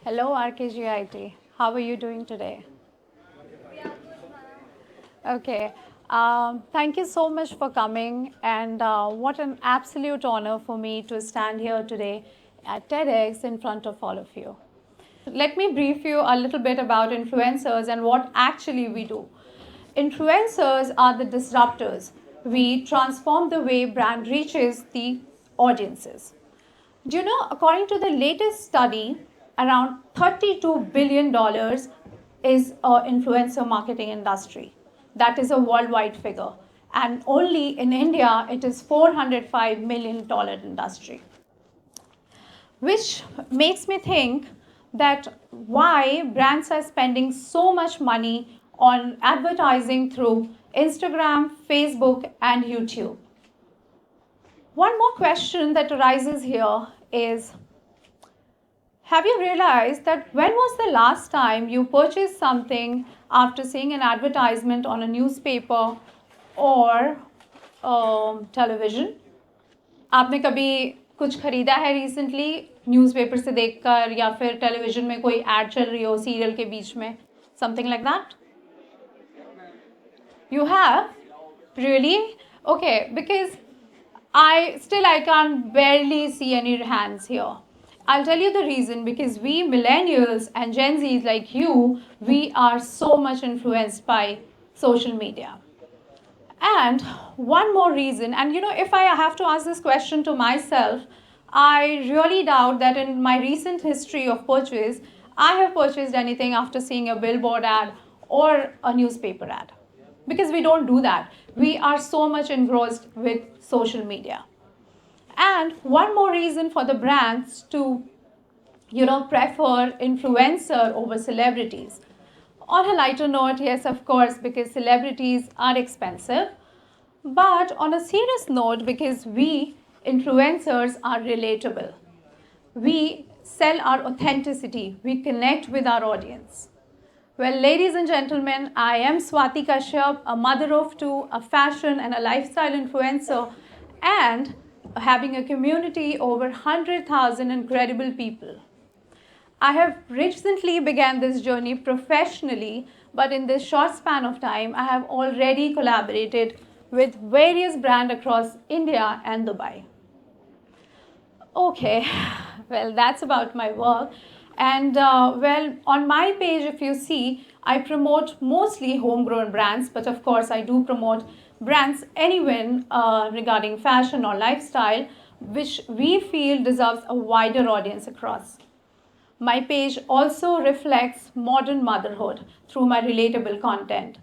Hello, RKGIT. How are you doing today? Okay. Thank you so much for coming, and what an absolute honor for me to stand here today at TEDx in front of all of you. Let me brief you a little bit about influencers and what actually we do. Influencers are the disruptors. We transform the way brand reaches the audiences. Do you know, according to the latest study, around $32 billion is influencer marketing industry. That is a worldwide figure. And only in India, it is $405 million industry. Which makes me think that why brands are spending so much money on advertising through Instagram, Facebook, and YouTube. One more question that arises here is, have you realized that when was the last time you purchased something after seeing an advertisement on a newspaper or television? आपने कभी कुछ खरीदा है recently newspaper से देखकर या फिर television में कोई एड चल रही हो सीरियल के बीच में something like that You have? Really? Okay, because I can't barely see any hands here. I'll tell you the reason, because we millennials and Gen Zs like you, we are so much influenced by social media. And one more reason, and if I have to ask this question to myself, I really doubt that in my recent history of purchase, I have purchased anything after seeing a billboard ad or a newspaper ad. Because we don't do that. We are so much engrossed with social media. And one more reason for the brands to, prefer influencer over celebrities. On a lighter note, yes, of course, because celebrities are expensive. But on a serious note, because we influencers are relatable. We sell our authenticity. We connect with our audience. Well, ladies and gentlemen, I am Swati Kashyap, a mother of two, a fashion and a lifestyle influencer, and having a community over 100,000 incredible people. I have recently began this journey professionally, but in this short span of time, I have already collaborated with various brands across India and Dubai. Okay, well, that's about my work. And on my page, if you see, I promote mostly homegrown brands, but of course, I do promote brands anywhere regarding fashion or lifestyle, which we feel deserves a wider audience across. My page also reflects modern motherhood through my relatable content.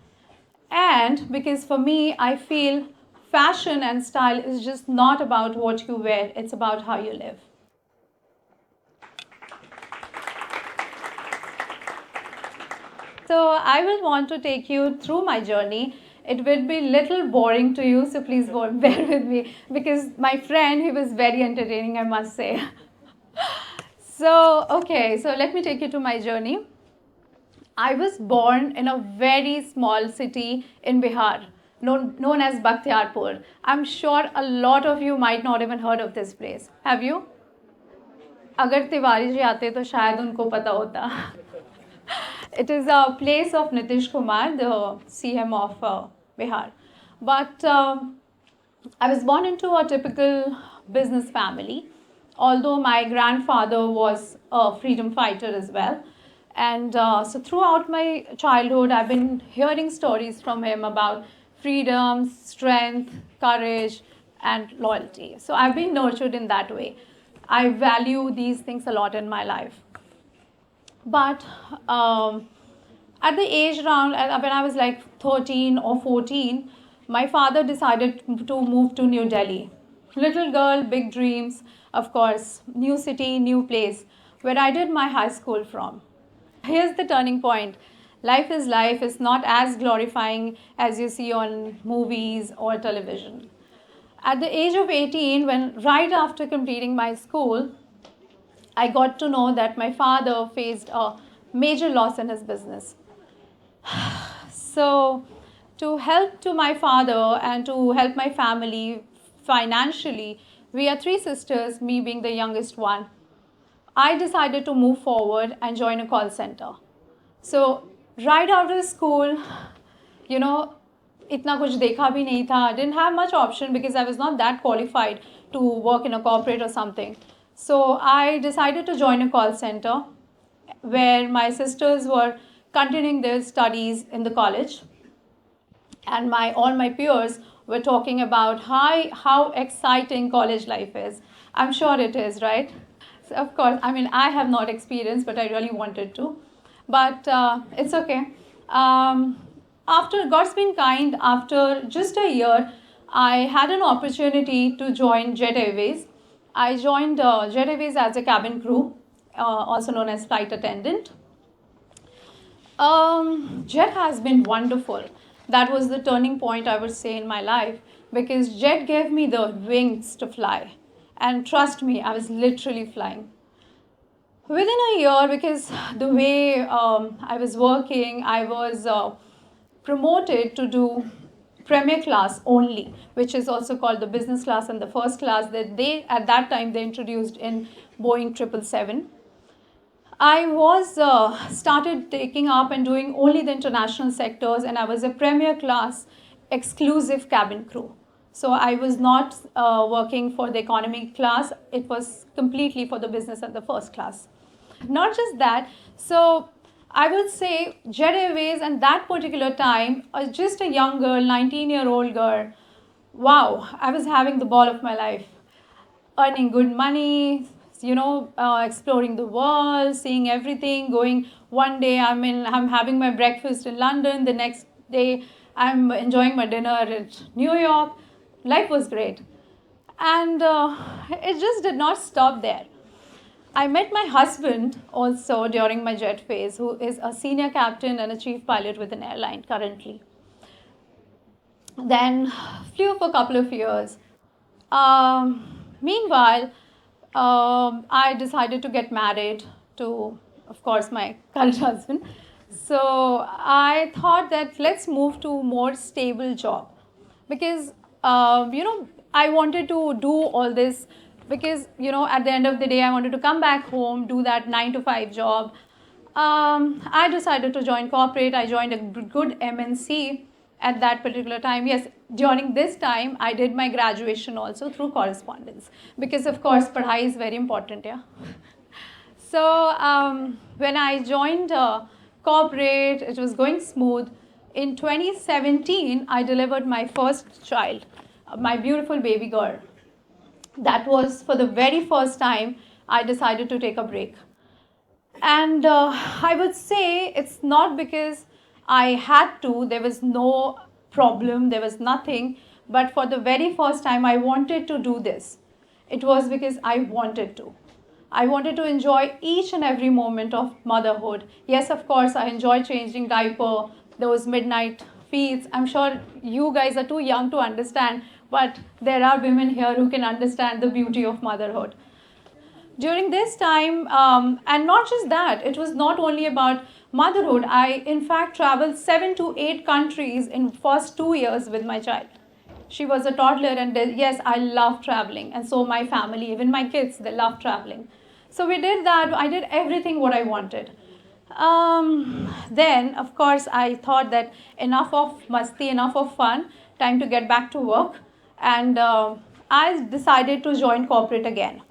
And because for me, I feel fashion and style is just not about what you wear, it's about how you live. So I will want to take you through my journey. It will be little boring to you, so please bear with me, because my friend, he was very entertaining, I must say. So let me take you to my journey. I was born in a very small city in Bihar, known as Bakhtiarpur. I'm sure a lot of you might not even heard of this place. Have you? अगर तिवारी जी आते तो शायद उनको पता होता. It is a place of Nitish Kumar, the CM of Bihar. But I was born into a typical business family, although my grandfather was a freedom fighter as well. And so throughout my childhood, I've been hearing stories from him about freedom, strength, courage, and loyalty. So I've been nurtured in that way. I value these things a lot in my life. But at the age around, when I was like 13 or 14, my father decided to move to New Delhi. Little girl, big dreams, of course, new city, new place, where I did my high school from. Here's the turning point. Life is not as glorifying as you see on movies or television. At the age of 18, right after completing my school, I got to know that my father faced a major loss in his business. So to help to my father and to help my family financially, we are three sisters, me being the youngest one. I decided to move forward and join a call center. So right after school, you know, itna kuch dekha bhi nahi tha. I didn't have much option because I was not that qualified to work in a corporate or something. So I decided to join a call center where my sisters were continuing their studies in the college, and all my peers were talking about how exciting college life is. I'm sure it is, right? So of course, I mean, I have not experienced, but I really wanted to. But it's okay. After God's been kind, after just a year, I had an opportunity to join Jet Airways. I joined Jet Airways as a cabin crew, also known as flight attendant. Jet has been wonderful. That was the turning point, I would say, in my life, because Jet gave me the wings to fly. And trust me, I was literally flying. Within a year, because the way I was working, I was promoted to do premier class only, which is also called the business class and the first class that at that time they introduced in Boeing 777. I was started taking up and doing only the international sectors, and I was a premier class exclusive cabin crew. So I was not working for the economy class. It was completely for the business and the first class. Not just that, so I would say Jet Airways and that particular time, just a young girl, 19-year-old girl, wow, I was having the ball of my life. Earning good money, exploring the world, seeing everything, going one day I'm having my breakfast in London, the next day I'm enjoying my dinner at New York. Life was great. And it just did not stop there. I met my husband also during my jet phase, who is a senior captain and a chief pilot with an airline currently. Then flew for a couple of years. Meanwhile, I decided to get married to, of course, my current husband. So I thought that let's move to more stable job, because I wanted to do all this because at the end of the day I wanted to come back home, do that 9 to 5 job. I decided to join corporate. I joined a good MNC at that particular time. Yes, during this time I did my graduation also through correspondence, because of course padhai is very important, yeah. So when I joined corporate, it was going smooth. In 2017 I delivered my first child, my beautiful baby girl. That was for the very first time I decided to take a break. And I would say it's not because I had to, there was no problem, there was nothing, but for the very first time I wanted to do this. It was because I wanted to. I wanted to enjoy each and every moment of motherhood. Yes, of course, I enjoy changing diaper, those midnight feeds. I'm sure you guys are too young to understand, but there are women here who can understand the beauty of motherhood. During this time, and not just that, it was not only about motherhood. I, in fact, traveled 7 to 8 countries in first 2 years with my child. She was a toddler, and yes, I love traveling, and so my family, even my kids, they love traveling. So we did that. I did everything what I wanted. Then, of course, I thought that enough of masti, enough of fun, time to get back to work, and I decided to join corporate again.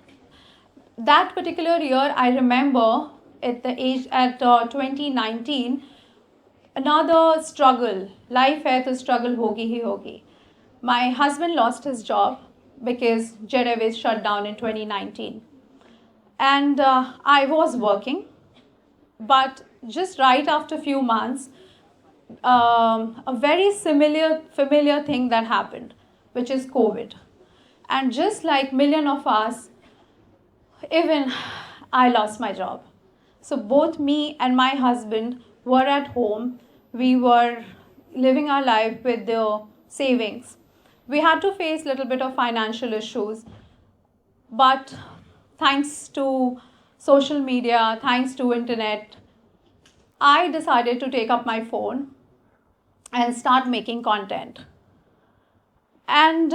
That particular year, I remember at 2019, another struggle, life hai to struggle hogi hi hogi. My husband lost his job because Jet Airways shut down in 2019. And I was working, but just right after a few months, a very familiar thing that happened, which is COVID. And just like million of us, even I lost my job. So both me and my husband were at home. We were living our life with the savings. We had to face a little bit of financial issues, but thanks to social media, thanks to internet, I decided to take up my phone and start making content. And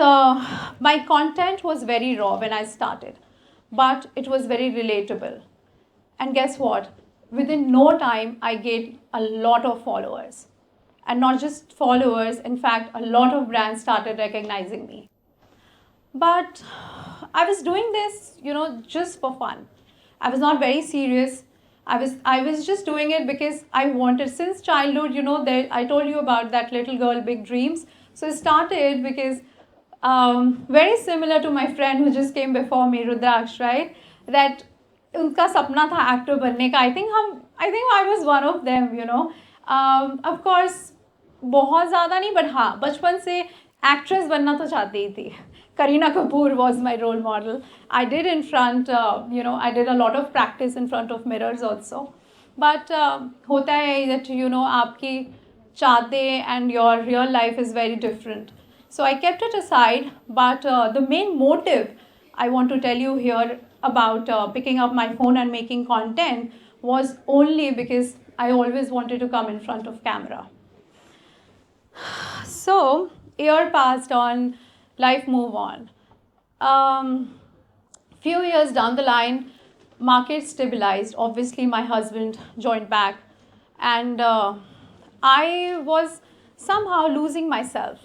my content was very raw when I started, but it was very relatable. And guess what? Within no time, I gained a lot of followers. And not just followers, in fact, a lot of brands started recognizing me. But I was doing this, just for fun. I was not very serious. I was just doing it because I wanted, since childhood, I told you about that little girl, big dreams. So it started because very similar to my friend who just came before me, Rudraksh, right? That उनका सपना था actor बनने का. I think I was one of them. Of course, बहुत ज़्यादा नहीं, but हाँ, बचपन से एक्ट्रेस बनना तो चाहती ही थी. Kareena Kapoor was my role model. I did in front, I did a lot of practice in front of mirrors also. But होता है that, आपकी चाहते and your real life is very different. So I kept it aside, but the main motive I want to tell you here about picking up my phone and making content was only because I always wanted to come in front of camera. So, year passed on, life moved on. Few years down the line, market stabilized. Obviously, my husband joined back, and I was somehow losing myself.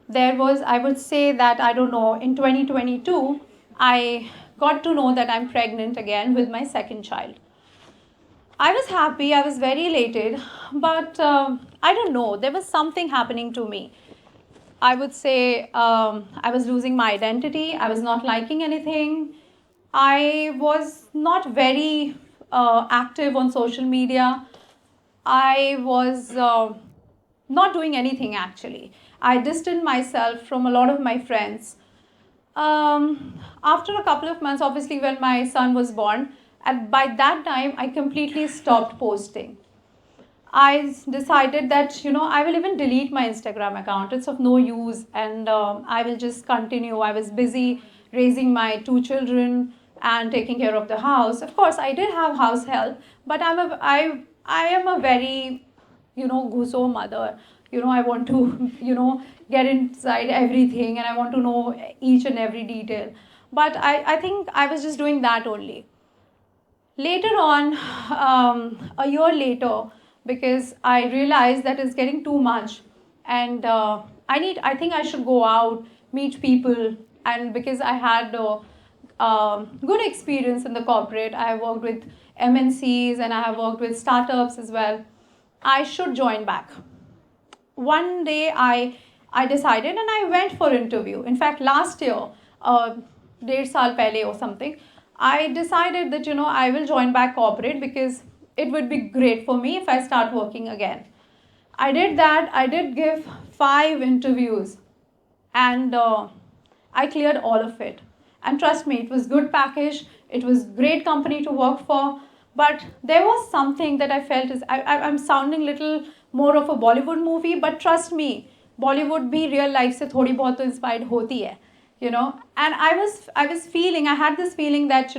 There was, I would say that, I don't know, in 2022, I got to know that I'm pregnant again with my second child. I was happy, I was very elated, but I don't know, there was something happening to me. I would say I was losing my identity, I was not liking anything, I was not very active on social media, I was not doing anything actually. I distanced myself from a lot of my friends. After a couple of months, obviously when my son was born, and by that time I completely stopped posting. I decided that, I will even delete my Instagram account. It's of no use, and I will just continue. I was busy raising my 2 children and taking care of the house. Of course, I did have house help, but I am a very, guso mother. I want to, get inside everything, and I want to know each and every detail. But I think I was just doing that only. Later on, a year later, because I realized that it's getting too much, and I think I should go out, meet people, and because I had good experience in the corporate, I have worked with MNCs and I have worked with startups as well, I should join back. One day I decided and I went for interview. In fact, last year, 1.5 saal pehle or something, I decided that, I will join back corporate because it would be great for me if I start working again. I did that. I did give 5 interviews, and I cleared all of it. And trust me, it was good package. It was great company to work for. But there was something that I felt is, I'm sounding little more of a Bollywood movie, but trust me, Bollywood bhi real life se thodi bahut to inspired hoti hai. And I was feeling, I had this feeling that,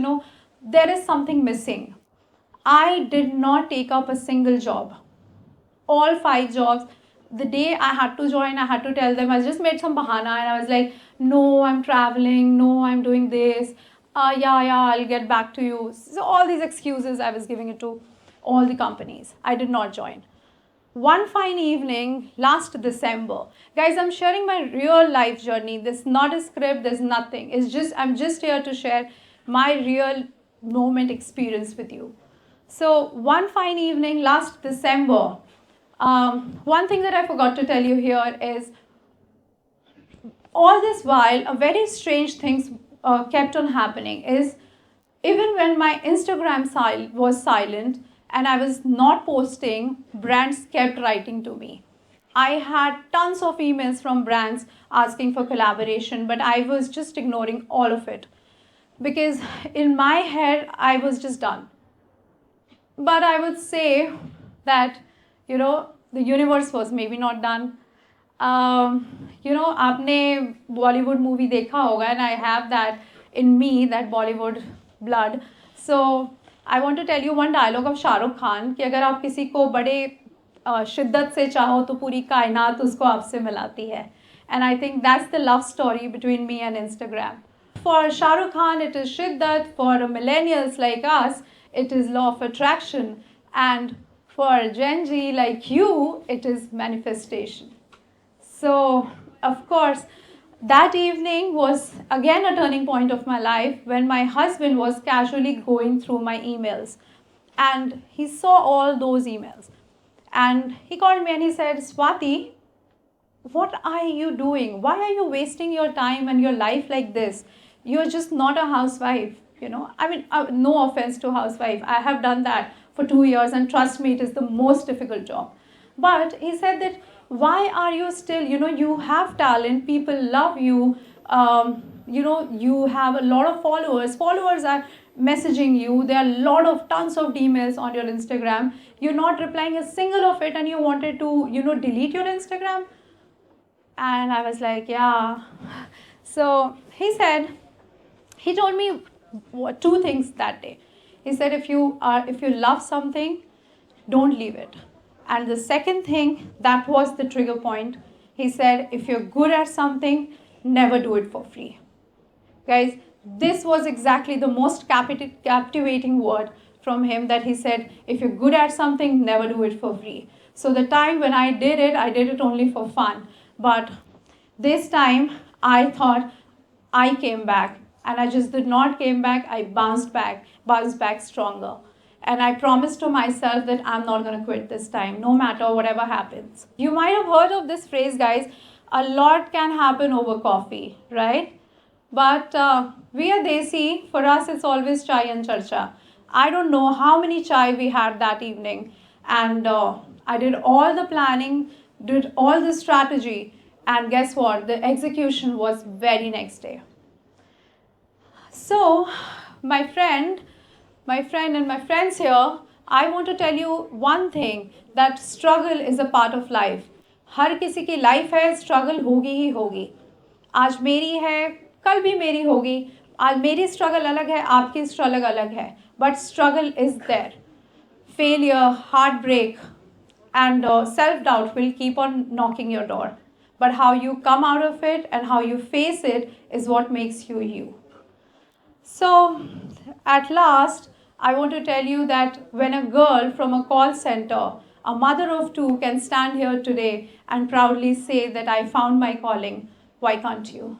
there is something missing. I did not take up a single job. All 5 jobs, the day I had to join, I had to tell them, I just made some bahana and I was like, no, I'm traveling, no, I'm doing this, yeah, I'll get back to you. So all these excuses I was giving it to all the companies. I did not join. One fine evening, last December, guys, I'm sharing my real life journey. There's not a script, there's nothing. I'm just here to share my real moment experience with you. So one fine evening, last December, one thing that I forgot to tell you here is, all this while, a very strange thing kept on happening is, even when my Instagram was silent, and I was not posting, brands kept writing to me. I had tons of emails from brands asking for collaboration, but I was just ignoring all of it. Because in my head, I was just done. But I would say that, the universe was maybe not done. आपने Bollywood movie देखा होगा, and I have that in me, that Bollywood blood. So I want to tell you one dialogue of Shah Rukh Khan कि अगर आप किसी को बड़े शिद्दत से चाहो तो पूरी कायनात उसको आपसे मिलाती है. And I think that's the love story between me and Instagram. For Shah Rukh Khan, it is shiddat. For millennials like us, it is law of attraction, and for Gen Z like you, it is manifestation. So, of course, that evening was again a turning point of my life when my husband was casually going through my emails and he saw all those emails. And he called me and he said, Swati, what are you doing? Why are you wasting your time and your life like this? You're just not a housewife, you know. I mean, no offense to housewife. I have done that for 2 years and trust me, it is the most difficult job. But he said that, why are you still, you know, you have talent, people love you, you know, you have a lot of followers are messaging you, there are a lot of tons of emails on your Instagram, you're not replying a single of it and you wanted to, you know, delete your Instagram. And I was like, yeah. So he told me two things that day. He said, if you love something, don't leave it. And the second thing, that was the trigger point. He said, if you're good at something, never do it for free. Guys, this was exactly the most captivating word from him, that he said, if you're good at something, never do it for free. So the time when I did it only for fun. But this time, I thought I came back. And I just did not came back, I bounced back stronger. And I promised to myself that I'm not going to quit this time, no matter whatever happens. You might have heard of this phrase, guys, a lot can happen over coffee, right? But we are Desi, for us it's always chai and charcha. I don't know how many chai we had that evening. And I did all the planning, did all the strategy, and guess what? The execution was very next day. So, my friend and my friends here, I want to tell you one thing, that struggle is a part of life. हर किसी की life है, struggle होगी ही होगी. आज मेरी है, कल भी मेरी होगी. आज मेरी स्ट्रगल अलग है, आपकी स्ट्रगल अलग है. But struggle is there. Failure, heartbreak, and self-doubt will keep on knocking your door. But how you come out of it and how you face it is what makes you you. So, at last, I want to tell you that when a girl from a call center, a mother of two, can stand here today and proudly say that I found my calling, why can't you?